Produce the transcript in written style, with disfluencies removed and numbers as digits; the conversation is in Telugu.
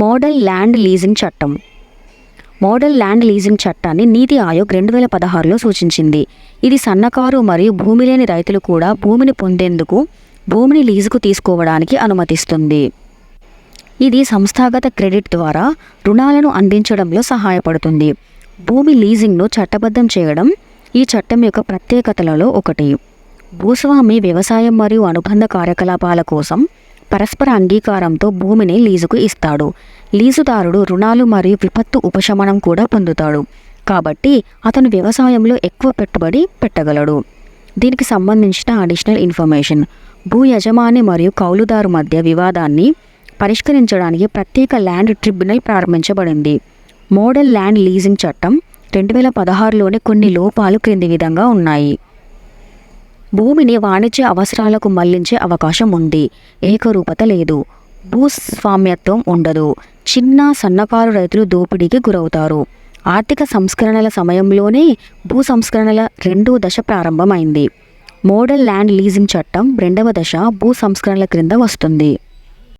మోడల్ ల్యాండ్ లీజింగ్ చట్టం. మోడల్ ల్యాండ్ లీజింగ్ చట్టాన్ని నీతి ఆయోగ్ 2016లో సూచించింది. ఇది సన్నకారు మరియు భూమి లేని రైతులు కూడా భూమిని పొందేందుకు భూమిని లీజుకు తీసుకోవడానికి అనుమతిస్తుంది. ఇది సంస్థాగత క్రెడిట్ ద్వారా రుణాలను అందించడంలో సహాయపడుతుంది. భూమి లీజింగ్ను చట్టబద్ధం చేయడం ఈ చట్టం యొక్క ప్రత్యేకతలలో ఒకటి. భూస్వామి వ్యవసాయం మరియు అనుబంధ కార్యకలాపాల కోసం పరస్పర అంగీకారంతో భూమిని లీజుకు ఇస్తాడు. లీజుదారుడు రుణాలు మరియు విపత్తు ఉపశమనం కూడా పొందుతాడు, కాబట్టి అతను వ్యవసాయంలో ఎక్కువ పెట్టుబడి పెట్టగలడు. దీనికి సంబంధించిన అడిషనల్ ఇన్ఫర్మేషన్. భూ యజమాని మరియు కౌలుదారు మధ్య వివాదాన్ని పరిష్కరించడానికి ప్రత్యేక ల్యాండ్ ట్రిబ్యునల్ ప్రారంభించబడింది. మోడల్ ల్యాండ్ లీజింగ్ చట్టం 2016లోని కొన్ని లోపాలు క్రింది విధంగా ఉన్నాయి. భూమిని వాణిజ్య అవసరాలకు మళ్లించే అవకాశం ఉంది. ఏకరూపత లేదు. భూస్వామ్యత్వం ఉండదు. చిన్న సన్నకారు రైతులు దోపిడీకి గురవుతారు. ఆర్థిక సంస్కరణల సమయంలోనే భూ సంస్కరణల 2వ దశ ప్రారంభమైంది. మోడల్ ల్యాండ్ లీజింగ్ చట్టం 2వ దశ భూ సంస్కరణల క్రింద వస్తుంది.